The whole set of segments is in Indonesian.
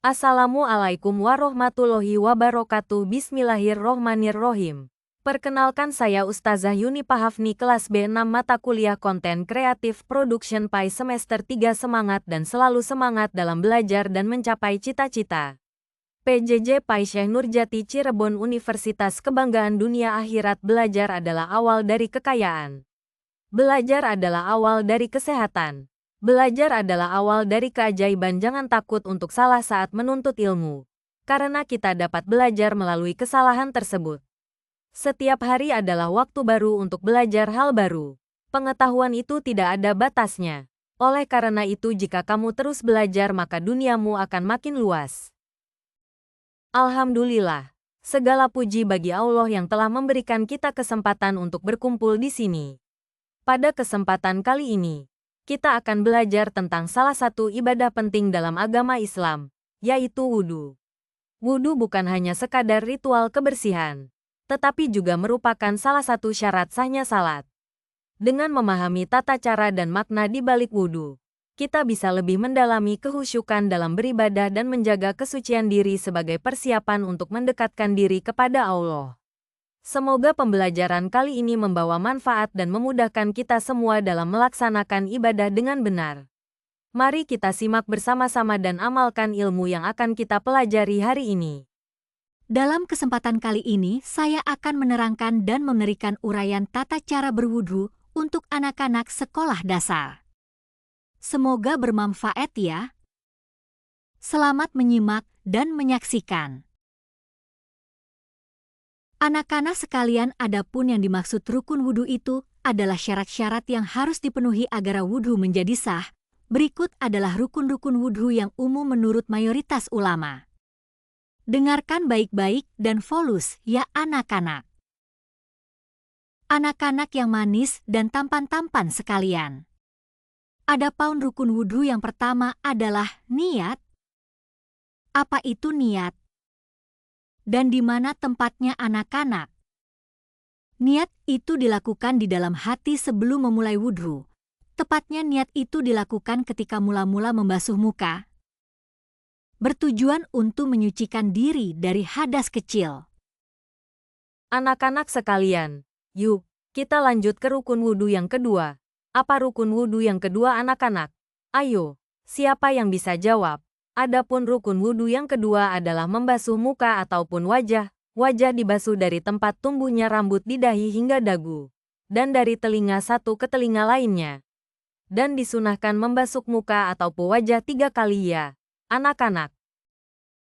Assalamualaikum warahmatullahi wabarakatuh. Bismillahirrohmanirrohim. Perkenalkan, saya Ustazah Yuni Pahafni, kelas B6 mata kuliah konten kreatif production PAI semester 3. Semangat dan selalu semangat dalam belajar dan mencapai cita-cita. PJJ PAI Syekh Nurjati Cirebon, Universitas Kebanggaan Dunia Akhirat. Belajar adalah awal dari kekayaan. Belajar adalah awal dari kesehatan. Belajar adalah awal dari keajaiban. Jangan takut untuk salah saat menuntut ilmu, karena kita dapat belajar melalui kesalahan tersebut. Setiap hari adalah waktu baru untuk belajar hal baru. Pengetahuan itu tidak ada batasnya. Oleh karena itu, jika kamu terus belajar, maka duniamu akan makin luas. Alhamdulillah, segala puji bagi Allah yang telah memberikan kita kesempatan untuk berkumpul di sini. Pada kesempatan kali ini, kita akan belajar tentang salah satu ibadah penting dalam agama Islam, yaitu wudhu. Wudhu bukan hanya sekadar ritual kebersihan, tetapi juga merupakan salah satu syarat sahnya salat. Dengan memahami tata cara dan makna di balik wudhu, kita bisa lebih mendalami kehusyukan dalam beribadah dan menjaga kesucian diri sebagai persiapan untuk mendekatkan diri kepada Allah. Semoga pembelajaran kali ini membawa manfaat dan memudahkan kita semua dalam melaksanakan ibadah dengan benar. Mari kita simak bersama-sama dan amalkan ilmu yang akan kita pelajari hari ini. Dalam kesempatan kali ini, saya akan menerangkan dan memberikan uraian tata cara berwudu untuk anak-anak sekolah dasar. Semoga bermanfaat ya. Selamat menyimak dan menyaksikan. Anak-anak sekalian, adapun yang dimaksud rukun wudhu itu adalah syarat-syarat yang harus dipenuhi agar wudhu menjadi sah. Berikut adalah rukun-rukun wudhu yang umum menurut mayoritas ulama. Dengarkan baik-baik dan fokus ya anak-anak. Anak-anak yang manis dan tampan-tampan sekalian. Adapun rukun wudhu yang pertama adalah niat. Apa itu niat? Dan di mana tempatnya anak-anak? Niat itu dilakukan di dalam hati sebelum memulai wudhu. Tepatnya niat itu dilakukan ketika mula-mula membasuh muka. Bertujuan untuk menyucikan diri dari hadas kecil. Anak-anak sekalian, yuk, kita lanjut ke rukun wudhu yang kedua. Apa rukun wudhu yang kedua, anak-anak? Ayo, siapa yang bisa jawab? Adapun rukun wudhu yang kedua adalah membasuh muka ataupun wajah. Wajah dibasuh dari tempat tumbuhnya rambut di dahi hingga dagu, dan dari telinga satu ke telinga lainnya. Dan disunahkan membasuh muka ataupun wajah 3 kali ya, anak-anak.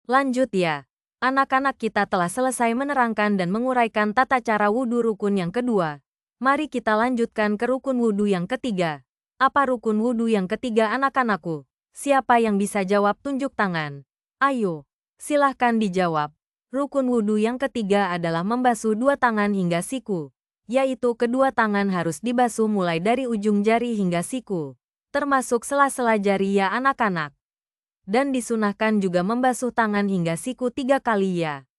Lanjut ya, anak-anak, kita telah selesai menerangkan dan menguraikan tata cara wudhu rukun yang kedua. Mari kita lanjutkan ke rukun wudhu yang ketiga. Apa rukun wudhu yang ketiga, anak-anakku? Siapa yang bisa jawab, tunjuk tangan. Ayo, silahkan dijawab. Rukun wudhu yang ketiga adalah membasuh 2 tangan hingga siku, yaitu kedua tangan harus dibasuh mulai dari ujung jari hingga siku, termasuk sela-sela jari ya anak-anak. Dan disunahkan juga membasuh tangan hingga siku 3 kali ya.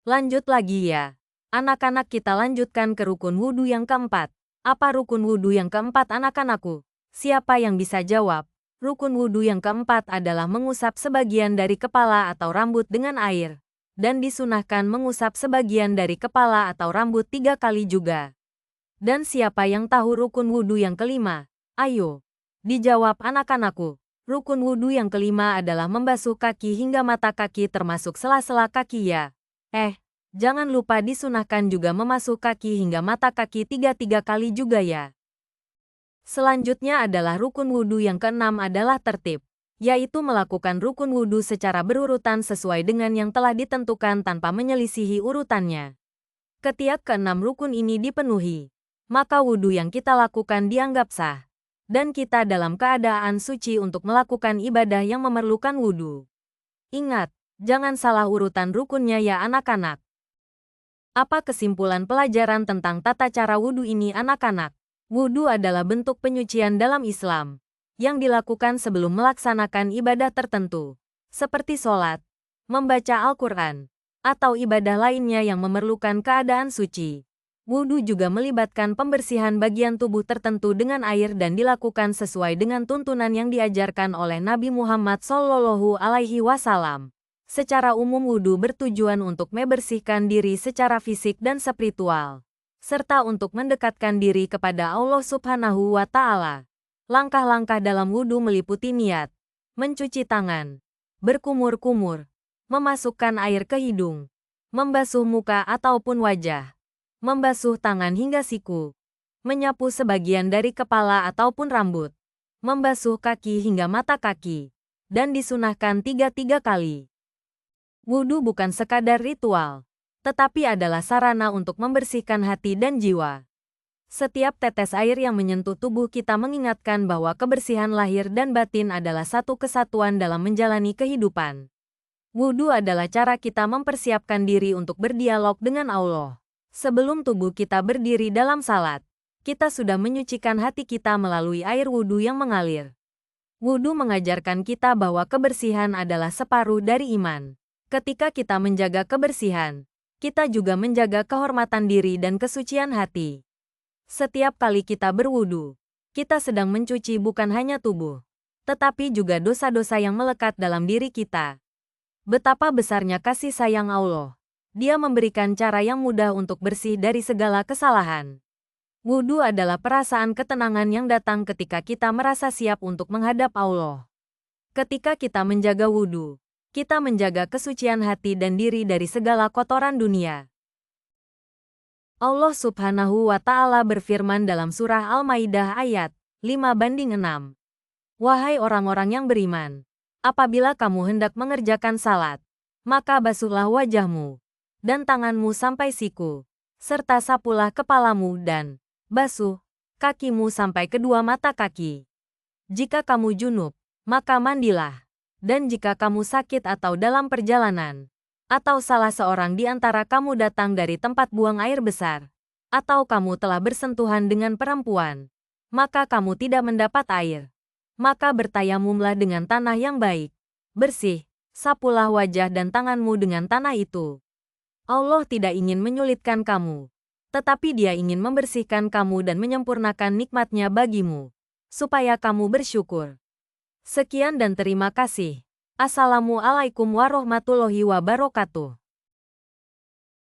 Lanjut lagi ya. Anak-anak, kita lanjutkan ke rukun wudhu yang keempat. Apa rukun wudhu yang keempat, anak-anakku? Siapa yang bisa jawab? Rukun wudhu yang keempat adalah mengusap sebagian dari kepala atau rambut dengan air. Dan disunahkan mengusap sebagian dari kepala atau rambut 3 kali juga. Dan siapa yang tahu rukun wudhu yang kelima? Ayo, dijawab anak-anakku. Rukun wudhu yang kelima adalah membasuh kaki hingga mata kaki termasuk sela-sela kaki ya. Jangan lupa disunahkan juga membasuh kaki hingga mata kaki 3 kali juga ya. Selanjutnya adalah rukun wudhu yang keenam adalah tertib, yaitu melakukan rukun wudhu secara berurutan sesuai dengan yang telah ditentukan tanpa menyelisihi urutannya. Ketika keenam rukun ini dipenuhi, maka wudhu yang kita lakukan dianggap sah, dan kita dalam keadaan suci untuk melakukan ibadah yang memerlukan wudhu. Ingat, jangan salah urutan rukunnya ya anak-anak. Apa kesimpulan pelajaran tentang tata cara wudhu ini, anak-anak? Wudhu adalah bentuk penyucian dalam Islam, yang dilakukan sebelum melaksanakan ibadah tertentu, seperti sholat, membaca Al-Quran, atau ibadah lainnya yang memerlukan keadaan suci. Wudu juga melibatkan pembersihan bagian tubuh tertentu dengan air dan dilakukan sesuai dengan tuntunan yang diajarkan oleh Nabi Muhammad Shallallahu Alaihi Wasallam. Secara umum wudu bertujuan untuk membersihkan diri secara fisik dan spiritual, serta untuk mendekatkan diri kepada Allah Subhanahu wa Ta'ala. Langkah-langkah dalam wudu meliputi niat, mencuci tangan, berkumur-kumur, memasukkan air ke hidung, membasuh muka ataupun wajah, membasuh tangan hingga siku, menyapu sebagian dari kepala ataupun rambut, membasuh kaki hingga mata kaki, dan disunahkan 3 kali. Wudu bukan sekadar ritual, tetapi adalah sarana untuk membersihkan hati dan jiwa. Setiap tetes air yang menyentuh tubuh kita mengingatkan bahwa kebersihan lahir dan batin adalah satu kesatuan dalam menjalani kehidupan. Wudu adalah cara kita mempersiapkan diri untuk berdialog dengan Allah. Sebelum tubuh kita berdiri dalam salat, kita sudah menyucikan hati kita melalui air wudu yang mengalir. Wudu mengajarkan kita bahwa kebersihan adalah separuh dari iman. Ketika kita menjaga kebersihan, kita juga menjaga kehormatan diri dan kesucian hati. Setiap kali kita berwudu, kita sedang mencuci bukan hanya tubuh, tetapi juga dosa-dosa yang melekat dalam diri kita. Betapa besarnya kasih sayang Allah. Dia memberikan cara yang mudah untuk bersih dari segala kesalahan. Wudu adalah perasaan ketenangan yang datang ketika kita merasa siap untuk menghadap Allah. Ketika kita menjaga wudu, kita menjaga kesucian hati dan diri dari segala kotoran dunia. Allah Subhanahu wa Ta'ala berfirman dalam surah Al-Maidah ayat 5:6. Wahai orang-orang yang beriman, apabila kamu hendak mengerjakan salat, maka basuhlah wajahmu dan tanganmu sampai siku, serta sapulah kepalamu dan basuh kakimu sampai kedua mata kaki. Jika kamu junub, maka mandilah. Dan jika kamu sakit atau dalam perjalanan, atau salah seorang di antara kamu datang dari tempat buang air besar, atau kamu telah bersentuhan dengan perempuan, maka kamu tidak mendapat air, maka bertayamumlah dengan tanah yang baik, bersih, sapulah wajah dan tanganmu dengan tanah itu. Allah tidak ingin menyulitkan kamu, tetapi Dia ingin membersihkan kamu dan menyempurnakan nikmat-Nya bagimu, supaya kamu bersyukur. Sekian dan terima kasih. Assalamualaikum warahmatullahi wabarakatuh.